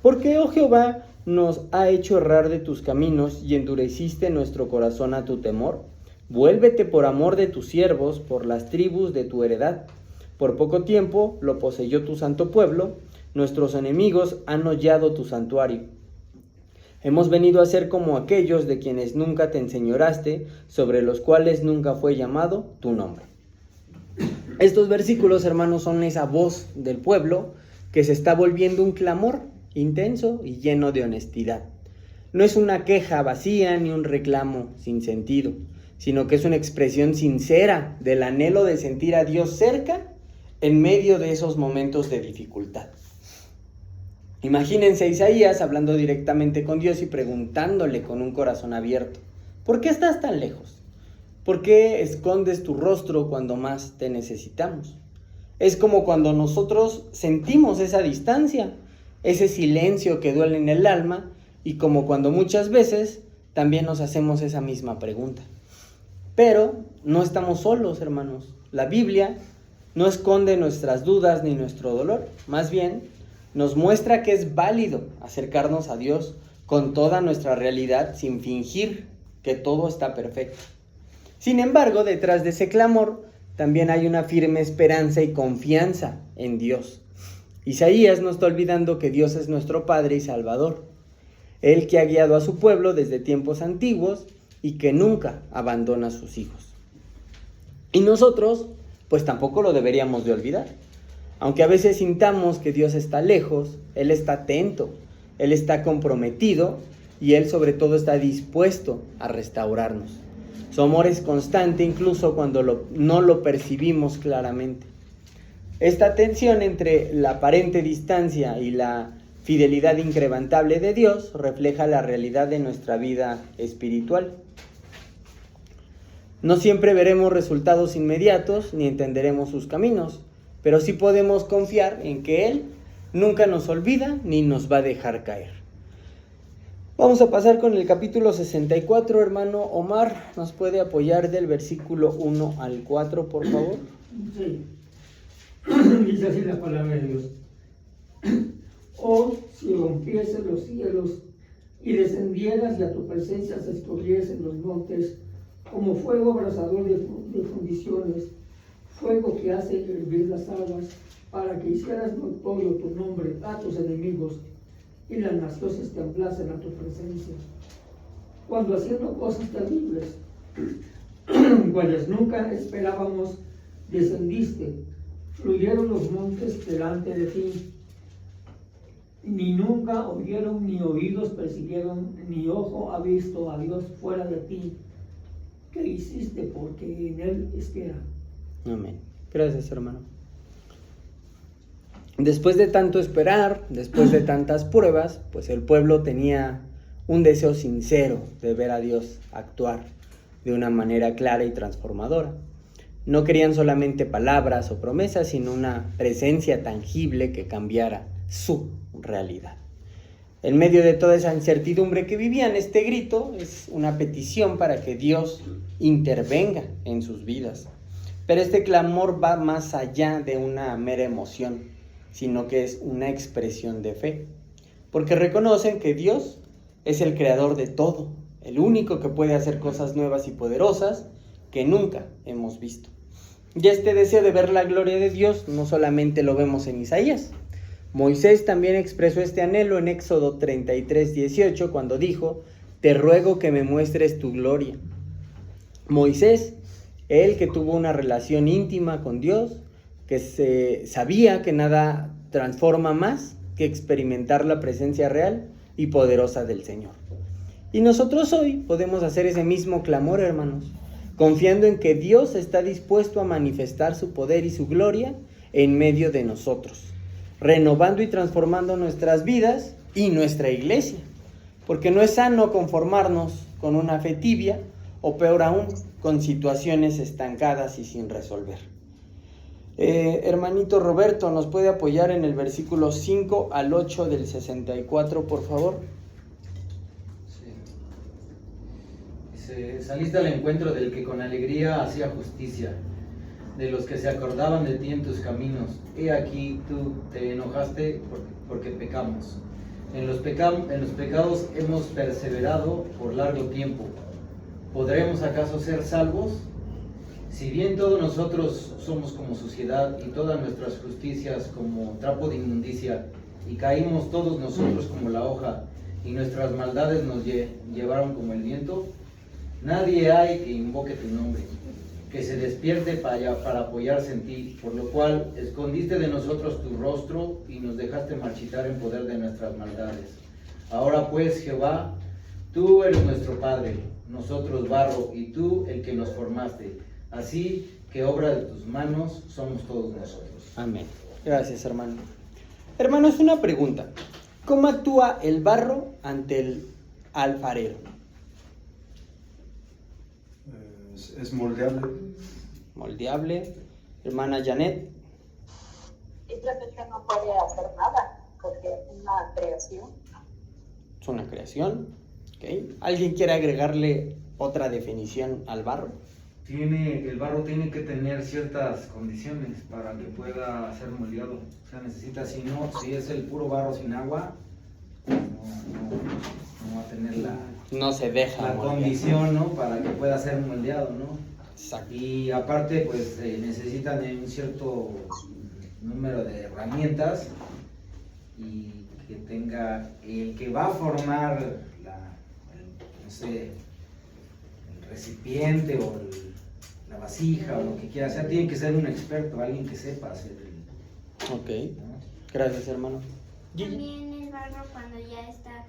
¿Por qué, oh Jehová, nos ha hecho errar de tus caminos y endureciste nuestro corazón a tu temor? Vuélvete por amor de tus siervos, por las tribus de tu heredad. Por poco tiempo lo poseyó tu santo pueblo, nuestros enemigos han hollado tu santuario. Hemos venido a ser como aquellos de quienes nunca te enseñoraste, sobre los cuales nunca fue llamado tu nombre. Estos versículos, hermanos, son esa voz del pueblo que se está volviendo un clamor intenso y lleno de honestidad. No es una queja vacía ni un reclamo sin sentido, sino que es una expresión sincera del anhelo de sentir a Dios cerca en medio de esos momentos de dificultad. Imagínense a Isaías hablando directamente con Dios y preguntándole con un corazón abierto, ¿por qué estás tan lejos? ¿Por qué escondes tu rostro cuando más te necesitamos? Es como cuando nosotros sentimos esa distancia, ese silencio que duele en el alma, y como cuando muchas veces también nos hacemos esa misma pregunta. Pero no estamos solos, hermanos. La Biblia no esconde nuestras dudas ni nuestro dolor, más bien nos muestra que es válido acercarnos a Dios con toda nuestra realidad sin fingir que todo está perfecto. Sin embargo, detrás de ese clamor también hay una firme esperanza y confianza en Dios. Isaías no está olvidando que Dios es nuestro Padre y Salvador, Él que ha guiado a su pueblo desde tiempos antiguos y que nunca abandona a sus hijos. Y nosotros, pues tampoco lo deberíamos de olvidar. Aunque a veces sintamos que Dios está lejos, Él está atento, Él está comprometido y Él sobre todo está dispuesto a restaurarnos. Su amor es constante incluso cuando no lo percibimos claramente. Esta tensión entre la aparente distancia y la fidelidad inquebrantable de Dios refleja la realidad de nuestra vida espiritual. No siempre veremos resultados inmediatos ni entenderemos sus caminos, pero sí podemos confiar en que Él nunca nos olvida ni nos va a dejar caer. Vamos a pasar con el capítulo 64, hermano Omar. ¿Nos puede apoyar del versículo 1 al 4, por favor? Sí. Dice así la palabra de Dios. Oh, si rompiesen los cielos y descendieras y a tu presencia se escurriesen los montes, como fuego abrasador de fundiciones, fuego que hace hervir las aguas, para que hicieras notorio tu nombre a tus enemigos y las naciones temblasen a tu presencia. Cuando haciendo cosas terribles, cuales nunca esperábamos, descendiste, fluyeron los montes delante de ti. Ni nunca oyeron, ni oídos percibieron, ni ojo ha visto a Dios fuera de ti. ¿Qué hiciste? Porque en Él espera. Amén. Gracias, hermano. Después de tanto esperar, después de tantas pruebas, pues el pueblo tenía un deseo sincero de ver a Dios actuar de una manera clara y transformadora. No querían solamente palabras o promesas, sino una presencia tangible que cambiara su realidad. En medio de toda esa incertidumbre que vivían, este grito es una petición para que Dios intervenga en sus vidas. Pero este clamor va más allá de una mera emoción, sino que es una expresión de fe, porque reconocen que Dios es el creador de todo, el único que puede hacer cosas nuevas y poderosas que nunca hemos visto. Y este deseo de ver la gloria de Dios no solamente lo vemos en Isaías. Moisés también expresó este anhelo en Éxodo 33:18 cuando dijo: te ruego que me muestres tu gloria. Moisés, él que tuvo una relación íntima con Dios, que sabía que nada transforma más que experimentar la presencia real y poderosa del Señor. Y nosotros hoy podemos hacer ese mismo clamor, hermanos, confiando en que Dios está dispuesto a manifestar su poder y su gloria en medio de nosotros, renovando y transformando nuestras vidas y nuestra iglesia, porque no es sano conformarnos con una fe tibia o peor aún, con situaciones estancadas y sin resolver. Hermanito Roberto, ¿nos puede apoyar en el versículo 5 al 8 del 64, por favor? Sí. Dice: saliste al encuentro del que con alegría hacía justicia, de los que se acordaban de ti en tus caminos. He aquí tú te enojaste porque pecamos. En los pecados hemos perseverado por largo tiempo. ¿Podremos acaso ser salvos? Si bien todos nosotros somos como suciedad y todas nuestras justicias como trapo de inmundicia, y caímos todos nosotros como la hoja, y nuestras maldades nos llevaron como el viento, nadie hay que invoque tu nombre, que se despierte para apoyarse en ti, por lo cual escondiste de nosotros tu rostro y nos dejaste marchitar en poder de nuestras maldades. Ahora pues, Jehová, tú eres nuestro Padre, nosotros barro, y tú el que nos formaste. Así que obra de tus manos somos todos nosotros. Amén. Gracias, hermano. Hermanos, una pregunta. ¿Cómo actúa el barro ante el alfarero? Es moldeable. Moldeable. Hermana Janet. Simplemente no puede hacer nada, porque es una creación. Es una creación. ¿Okay? ¿Alguien quiere agregarle otra definición al barro? El barro tiene que tener ciertas condiciones para que pueda ser moldeado. O sea, necesita, si es el puro barro sin agua, no va a tener no se deja la moldear. condición, ¿no? Para que pueda ser moldeado, ¿no? Exacto. Y aparte, pues necesitan de un cierto número de herramientas y que tenga el que va a formar el recipiente o la vasija o lo que quiera. O sea, tiene que ser un experto, alguien que sepa hacer Ok. ¿no? Gracias, hermano. Gigi. También el barro, cuando ya está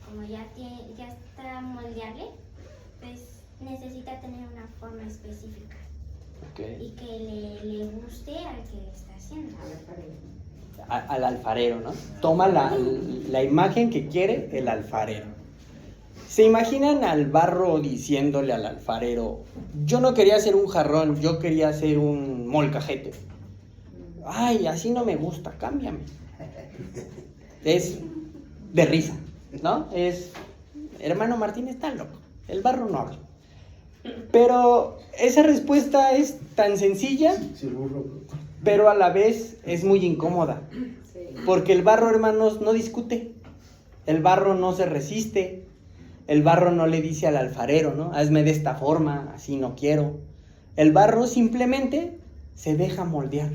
como ya está moldeable, pues necesita tener una forma específica Ok. y que le guste al que le está haciendo. Al alfarero, ¿no? Toma la imagen que quiere el alfarero. ¿Se imaginan al barro diciéndole al alfarero: yo no quería hacer un jarrón, yo quería hacer un molcajete? Ay, así no me gusta, cámbiame. Es de risa, ¿no? Hermano Martín está loco, el barro no habla. Pero esa respuesta es tan sencilla, pero a la vez es muy incómoda. Porque el barro, hermanos, no discute, el barro no se resiste, el barro no le dice al alfarero, ¿no? Hazme de esta forma, así no quiero. El barro simplemente se deja moldear.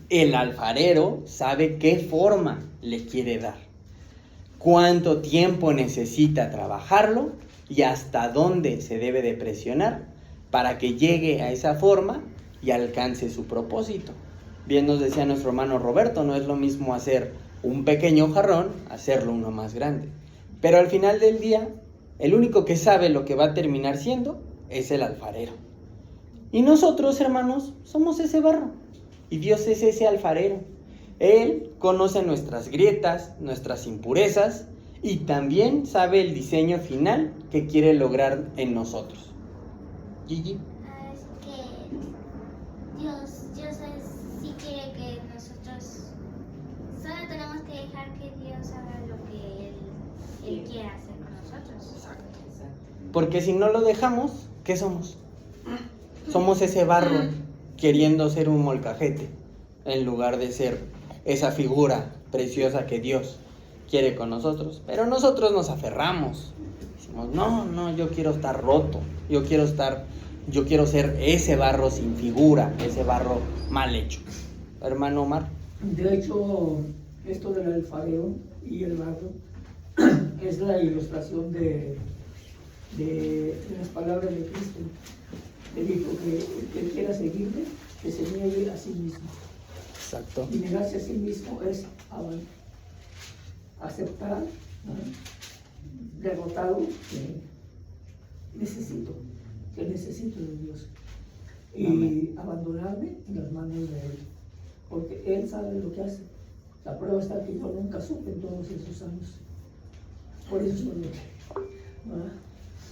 el alfarero sabe qué forma le quiere dar, cuánto tiempo necesita trabajarlo y hasta dónde se debe de presionar para que llegue a esa forma y alcance su propósito. Bien nos decía nuestro hermano Roberto, no es lo mismo hacer un pequeño jarrón, hacerlo uno más grande. Pero al final del día, el único que sabe lo que va a terminar siendo es el alfarero. Y nosotros, hermanos, somos ese barro. Y Dios es ese alfarero. Él conoce nuestras grietas, nuestras impurezas, y también sabe el diseño final que quiere lograr en nosotros. Gigi. Es que Dios sí quiere que nosotros solo tenemos que dejar que Dios haga lo que Él quiera hacer con nosotros. Exacto. Porque si no lo dejamos, ¿qué somos? Somos ese barro queriendo ser un molcajete en lugar de ser esa figura preciosa que Dios quiere con nosotros. Pero nosotros nos aferramos. Decimos, no, yo quiero estar roto. Yo quiero ser ese barro sin figura, ese barro mal hecho. Hermano Omar. De hecho, esto del alfarero y el barro es la ilustración de las palabras de Cristo. Le dijo que el que quiera seguirme, que se niegue a sí mismo. Exacto. Y negarse a sí mismo es aceptar, ¿no? Derrotado, que necesito de Dios. Y Amén. abandonarme en las manos de Él. Porque Él sabe lo que hace. La prueba está que yo nunca supe en todos esos años. Por eso soy yo. ¿Verdad?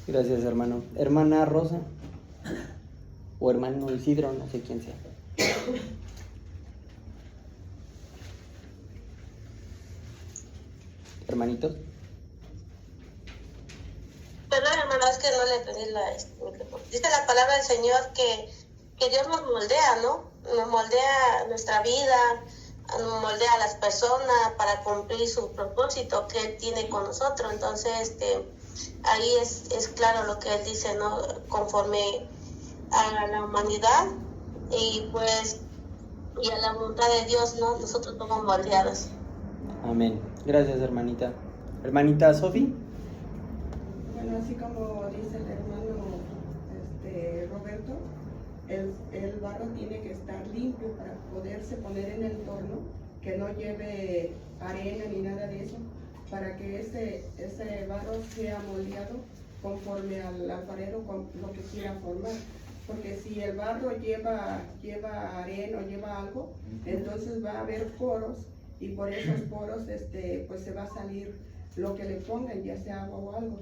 Gracias, hermano. Hermana Rosa. O hermano Isidro, no sé quién sea. Hermanitos. Perdón, hermano, es que no le entendí la micrófono. Dice la palabra del Señor que Dios nos moldea, ¿no? Nos moldea nuestra vida, nos moldea a las personas para cumplir su propósito que Él tiene con nosotros. Entonces, ahí es claro lo que Él dice, ¿no? Conforme a la humanidad y a la voluntad de Dios, ¿no? Nosotros somos moldeados. Amén. Gracias, hermanita. Hermanita Sofi. Bueno, así como dice el hermano Roberto, el barro tiene que estar limpio para poderse poner en el torno, que no lleve arena ni nada de eso, para que ese barro sea moldeado conforme al alfarero con lo que quiera formar. Porque si el barro lleva arena o lleva algo, entonces va a haber poros, y por esos poros pues se va a salir lo que le pongan, ya sea agua o algo.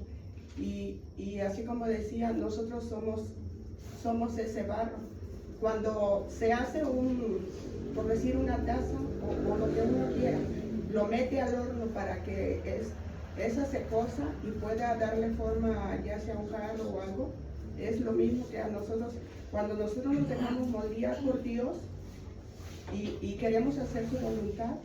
Y así como decía, nosotros somos ese barro. Cuando se hace por decir una taza o lo que uno quiera, lo mete al horno para que esa se cosa y pueda darle forma, ya sea un jarro o algo. Es lo mismo que a nosotros, cuando nosotros nos dejamos moldear por Dios y queremos hacer su voluntad,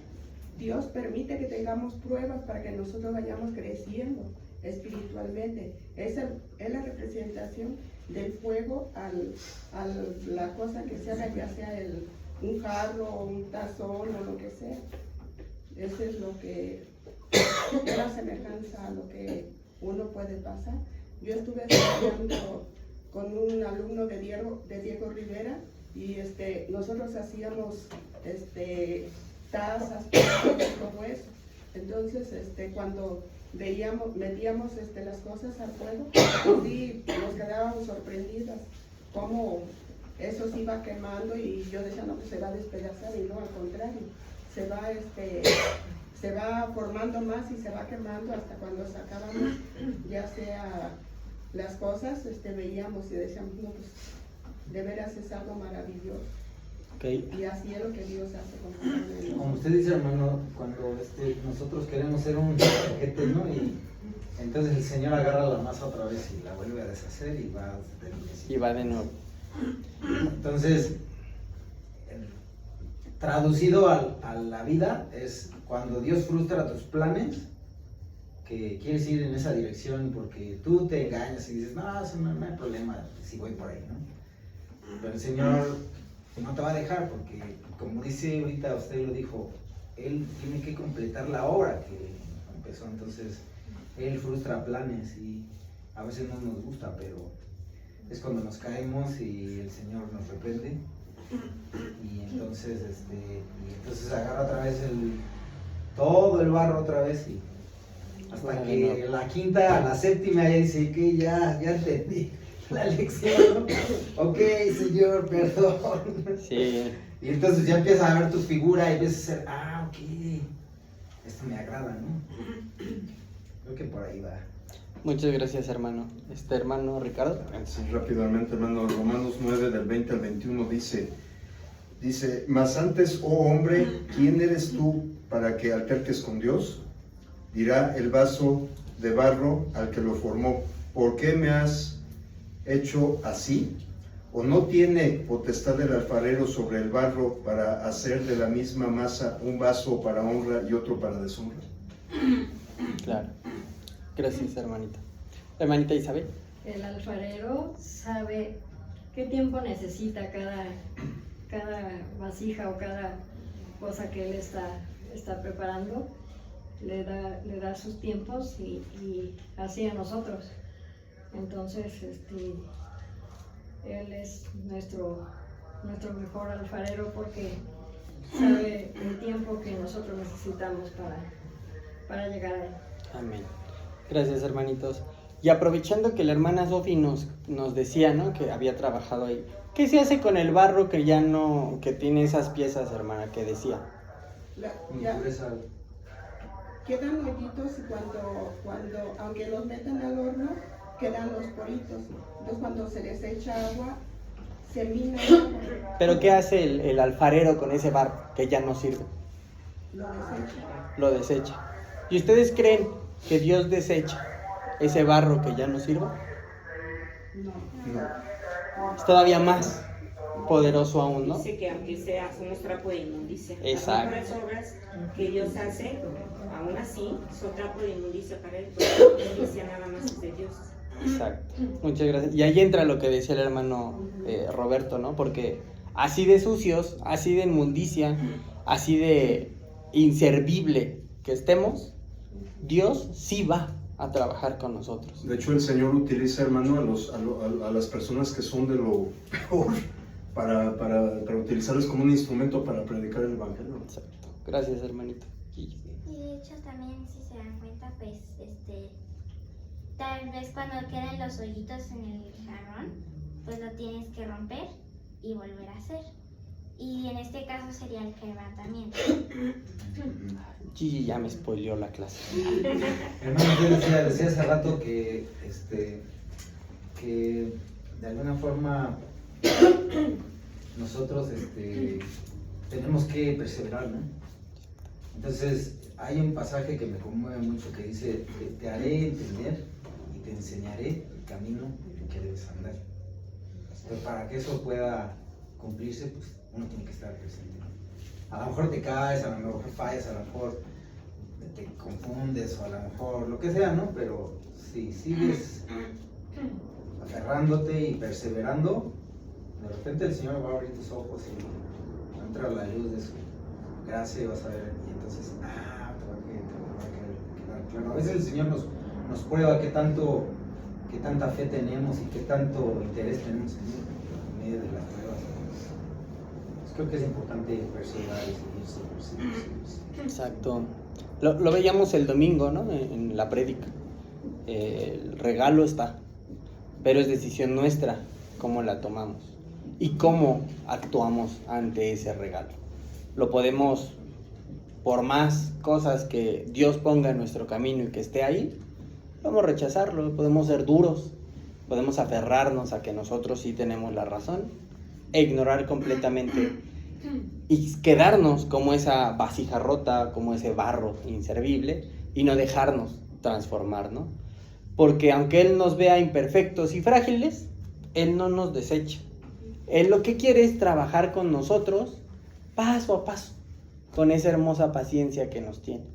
Dios permite que tengamos pruebas para que nosotros vayamos creciendo espiritualmente. Es la representación del fuego a la cosa que se haga, ya sea un jarro, un tazón o lo que sea. Eso es lo que es la semejanza a lo que uno puede pasar. Yo estuve estudiando con un alumno de Diego Rivera y nosotros hacíamos tazas, todo eso. Entonces, cuando metíamos las cosas al fuego, sí, nos quedábamos sorprendidas cómo eso se iba quemando, y yo decía, no, pues se va a despedazar, y no, al contrario, se va formando más y se va quemando hasta cuando sacábamos ya sea las cosas, veíamos y decíamos, no, pues de veras es algo maravilloso. Okay. Y así es lo que Dios hace con nosotros. Como usted dice, hermano, cuando nosotros queremos ser un paquete, ¿no? Y entonces el Señor agarra la masa otra vez y la vuelve a deshacer y va de nuevo. Entonces, traducido a la vida, es cuando Dios frustra tus planes, que quieres ir en esa dirección porque tú te engañas y dices, no hay problema si voy por ahí, ¿no? Pero el Señor no te va a dejar, porque como dice ahorita, usted lo dijo, él tiene que completar la obra que empezó, entonces él frustra planes y a veces no nos gusta, pero es cuando nos caemos y el Señor nos reprende y entonces agarra otra vez todo el barro otra vez y hasta que la quinta, la séptima ya dice que ya entendí la lección, ok Señor, perdón. Sí. Y entonces ya empiezas a ver tu figura y empiezas a hacer, ok, esto me agrada, ¿no? Creo que por ahí va. Muchas gracias, hermano. Hermano Ricardo. Sí, rápidamente, hermano. Romanos 9, del 20 al 21 dice, mas antes, oh hombre, ¿quién eres tú para que alterques con Dios? Dirá el vaso de barro al que lo formó, ¿por qué me has hecho así? ¿O no tiene potestad el alfarero sobre el barro para hacer de la misma masa un vaso para honra y otro para deshonra? Claro. Gracias, hermanita. Hermanita Isabel. El alfarero sabe qué tiempo necesita cada vasija o cada cosa que él está preparando. Le da sus tiempos y así a nosotros. Entonces, él es nuestro mejor alfarero porque sabe el tiempo que nosotros necesitamos para llegar a él. Amén. Gracias, hermanitos. Y aprovechando que la hermana Sofi nos decía, ¿no?, que había trabajado ahí, ¿qué se hace con el barro que ya no, que tiene esas piezas, hermana, que decía? Quedan hoyitos y cuando aunque los metan al horno, quedan los poritos. Entonces cuando se les echa agua, se mina. ¿Pero qué hace el alfarero con ese barro que ya no sirve? Lo desecha. ¿Y ustedes creen que Dios desecha ese barro que ya no sirve? No. Es todavía más poderoso aún, ¿no? Dice que aunque somos trapo de inmundicia. Exacto. Las obras que Dios hace, aún así, son trapo de inmundicia para él, porque la inmundicia nada más es de Dios. Exacto. Muchas gracias. Y ahí entra lo que decía el hermano Roberto, ¿no? Porque así de sucios, así de inmundicia, así de inservible que estemos, Dios sí va a trabajar con nosotros. De hecho, el Señor utiliza, hermano, a las personas que son de lo peor para utilizarles como un instrumento para predicar el Evangelio. Exacto. Gracias, hermanito. Y de hecho también, si se dan cuenta, pues, tal vez cuando quedan los hoyitos en el jarrón, pues lo tienes que romper y volver a hacer. Y en este caso sería el quebrantamiento. Gigi ya me spoileó la clase. Hermano, yo decía hace rato que de alguna forma nosotros tenemos que perseverar, ¿no? Entonces hay un pasaje que me conmueve mucho que dice, te haré entender y te enseñaré el camino en que debes andar. Pero para que eso pueda cumplirse, pues uno tiene que estar presente, ¿no? A lo mejor te caes, a lo mejor fallas, a lo mejor te confundes, o a lo mejor lo que sea, ¿no? Pero si sigues aferrándote y perseverando, de repente el Señor va a abrir tus ojos y va a entrar la luz de su gracia y vas a ver, y entonces, te va a quedar claro. A veces el Señor nos prueba qué tanta fe tenemos y qué tanto interés tenemos en medio de las pruebas. Creo que es importante perseverar y seguir. Exacto. Lo veíamos el domingo, ¿no? En la prédica. El regalo está, pero es decisión nuestra cómo la tomamos y cómo actuamos ante ese regalo. Lo podemos, por más cosas que Dios ponga en nuestro camino y que esté ahí, podemos rechazarlo, podemos ser duros, podemos aferrarnos a que nosotros sí tenemos la razón e ignorar completamente y quedarnos como esa vasija rota, como ese barro inservible y no dejarnos transformar, ¿no? Porque aunque Él nos vea imperfectos y frágiles, Él no nos desecha. Él lo que quiere es trabajar con nosotros paso a paso, con esa hermosa paciencia que nos tiene.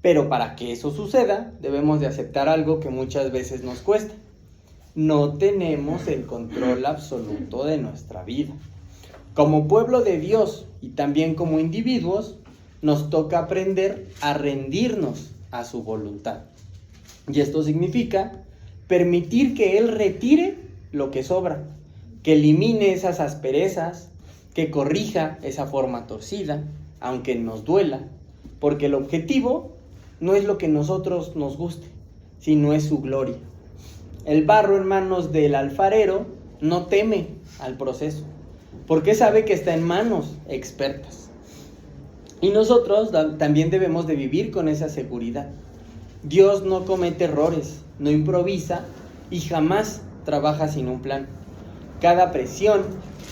Pero para que eso suceda, debemos de aceptar algo que muchas veces nos cuesta. No tenemos el control absoluto de nuestra vida. Como pueblo de Dios y también como individuos, nos toca aprender a rendirnos a su voluntad. Y esto significa permitir que Él retire lo que sobra, que elimine esas asperezas, que corrija esa forma torcida, aunque nos duela, porque el objetivo no es lo que a nosotros nos guste, sino es su gloria. El barro en manos del alfarero no teme al proceso, porque sabe que está en manos expertas. Y nosotros también debemos de vivir con esa seguridad. Dios no comete errores, no improvisa y jamás trabaja sin un plan. Cada presión,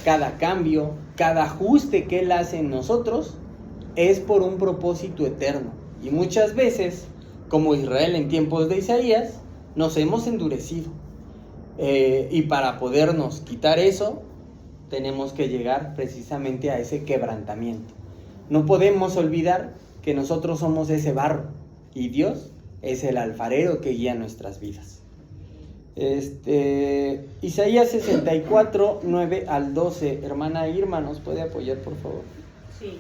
cada cambio, cada ajuste que Él hace en nosotros es por un propósito eterno. Y muchas veces, como Israel en tiempos de Isaías, nos hemos endurecido. Y para podernos quitar eso, tenemos que llegar precisamente a ese quebrantamiento. No podemos olvidar que nosotros somos ese barro y Dios es el alfarero que guía nuestras vidas. Isaías 64, 9 al 12. Hermana Irma, ¿nos puede apoyar, por favor? Sí.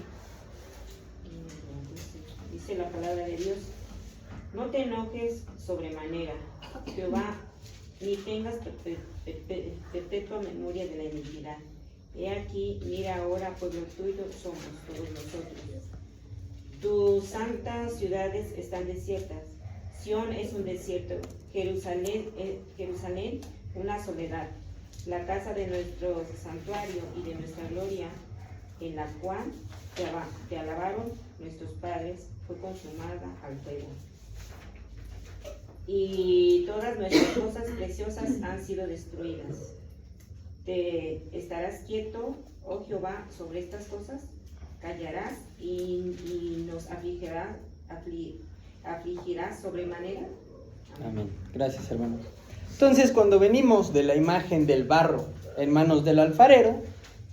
Dice la palabra de Dios: no te enojes sobremanera, Jehová, ni tengas perpetua memoria de la iniquidad. He aquí, mira ahora, pueblo tuyo somos todos nosotros. Tus santas ciudades están desiertas. Sión es un desierto, Jerusalén una soledad. La casa de nuestro santuario y de nuestra gloria, en la cual te alabaron nuestros padres, fue consumada al fuego. Y todas nuestras cosas preciosas han sido destruidas. ¿Te estarás quieto, oh Jehová, sobre estas cosas? ¿Callarás y nos afligirás sobremanera? Amén. Gracias, hermanos. Entonces, cuando venimos de la imagen del barro en manos del alfarero,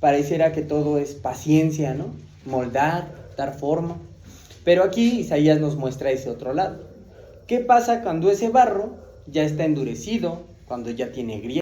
pareciera que todo es paciencia, ¿no? Moldar, dar forma. Pero aquí Isaías nos muestra ese otro lado. ¿Qué pasa cuando ese barro ya está endurecido, cuando ya tiene grietas?